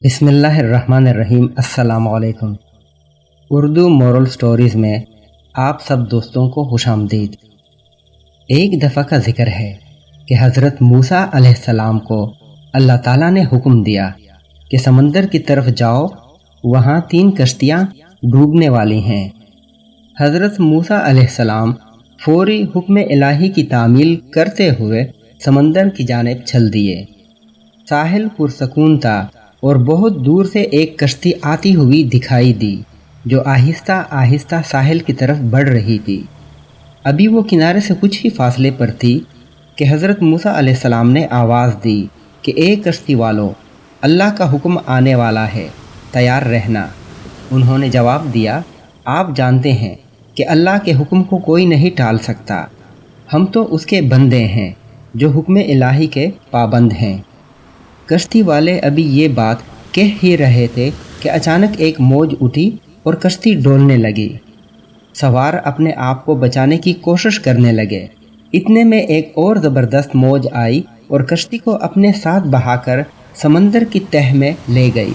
بسم اللہ الرحمن الرحیم۔ السلام علیکم۔ اردو مورل سٹوریز میں آپ سب دوستوں کو خوش آمدید۔ ایک دفعہ کا ذکر ہے کہ حضرت موسیٰ علیہ السلام کو اللہ تعالیٰ نے حکم دیا کہ سمندر کی طرف جاؤ، وہاں 3 کشتیاں ڈوبنے والی ہیں۔ حضرت موسیٰ علیہ السلام فوری حکم الہی کی تعمیل کرتے ہوئے سمندر کی جانب چل دیے۔ ساحل پرسکون تھا اور بہت دور سے ایک کشتی آتی ہوئی دکھائی دی جو آہستہ آہستہ ساحل کی طرف بڑھ رہی تھی۔ ابھی وہ کنارے سے کچھ ہی فاصلے پر تھی کہ حضرت موسیٰ علیہ السلام نے آواز دی کہ اے کشتی والو، اللہ کا حکم آنے والا ہے، تیار رہنا۔ انہوں نے جواب دیا، آپ جانتے ہیں کہ اللہ کے حکم کو کوئی نہیں ٹال سکتا، ہم تو اس کے بندے ہیں جو حکم الہی کے پابند ہیں۔ کشتی والے ابھی یہ بات کہہ ہی رہے تھے کہ اچانک ایک موج اٹھی اور کشتی ڈولنے لگی۔ سوار اپنے آپ کو بچانے کی کوشش کرنے لگے۔ اتنے میں ایک اور زبردست موج آئی اور کشتی کو اپنے ساتھ بہا کر سمندر کی تہہ میں لے گئی۔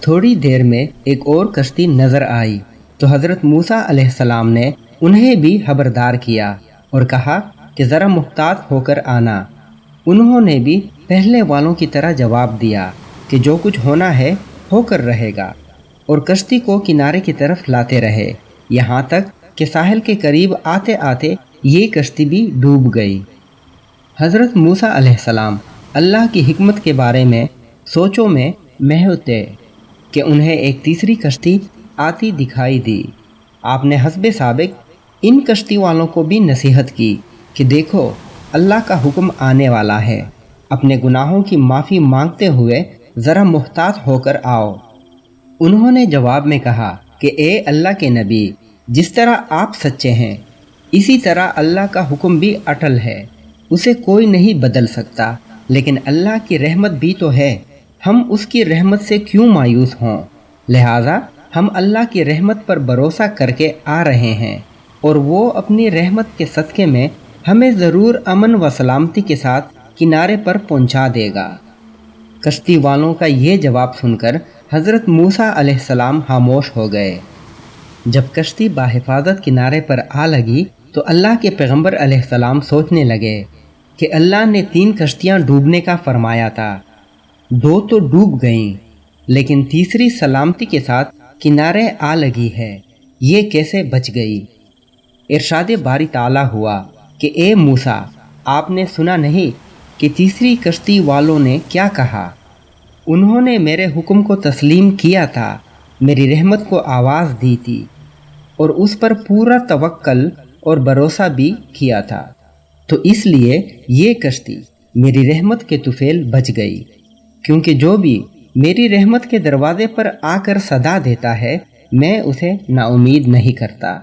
تھوڑی دیر میں ایک اور کشتی نظر آئی تو حضرت موسیٰ علیہ السلام نے انہیں بھی خبردار کیا اور کہا کہ ذرا محتاط ہو کر آنا۔ انہوں نے بھی پہلے والوں کی طرح جواب دیا کہ جو کچھ ہونا ہے ہو کر رہے گا، اور کشتی کو کنارے کی طرف لاتے رہے، یہاں تک کہ ساحل کے قریب آتے آتے یہ کشتی بھی ڈوب گئی۔ حضرت موسیٰ علیہ السلام اللہ کی حکمت کے بارے میں سوچوں میں محو تھے کہ انہیں ایک تیسری کشتی آتی دکھائی دی۔ آپ نے حسب سابق ان کشتی والوں کو بھی نصیحت کی کہ دیکھو، اللہ کا حکم آنے والا ہے، اپنے گناہوں کی معافی مانگتے ہوئے ذرا محتاط ہو کر آؤ۔ انہوں نے جواب میں کہا کہ اے اللہ کے نبی، جس طرح آپ سچے ہیں اسی طرح اللہ کا حکم بھی اٹل ہے، اسے کوئی نہیں بدل سکتا، لیکن اللہ کی رحمت بھی تو ہے، ہم اس کی رحمت سے کیوں مایوس ہوں؟ لہٰذا ہم اللہ کی رحمت پر بھروسہ کر کے آ رہے ہیں، اور وہ اپنی رحمت کے صدقے میں ہمیں ضرور امن و سلامتی کے ساتھ کنارے پر پہنچا دے گا۔ کشتی والوں کا یہ جواب سن کر حضرت موسیٰ علیہ السلام خاموش ہو گئے۔ جب کشتی بحفاظت کنارے پر آ لگی تو اللہ کے پیغمبر علیہ السلام سوچنے لگے کہ اللہ نے 3 کشتیاں ڈوبنے کا فرمایا تھا، 2 تو ڈوب گئیں، لیکن تیسری سلامتی کے ساتھ کنارے آ لگی ہے، یہ کیسے بچ گئی؟ ارشاد باری تعالیٰ ہوا کہ اے موسیٰ، آپ نے سنا نہیں کہ تیسری کشتی والوں نے کیا کہا؟ انہوں نے میرے حکم کو تسلیم کیا تھا، میری رحمت کو آواز دی تھی، اور اس پر پورا توکل اور بھروسہ بھی کیا تھا، تو اس لیے یہ کشتی میری رحمت کے طفیل بچ گئی، کیونکہ جو بھی میری رحمت کے دروازے پر آ کر صدا دیتا ہے میں اسے نا امید نہیں کرتا۔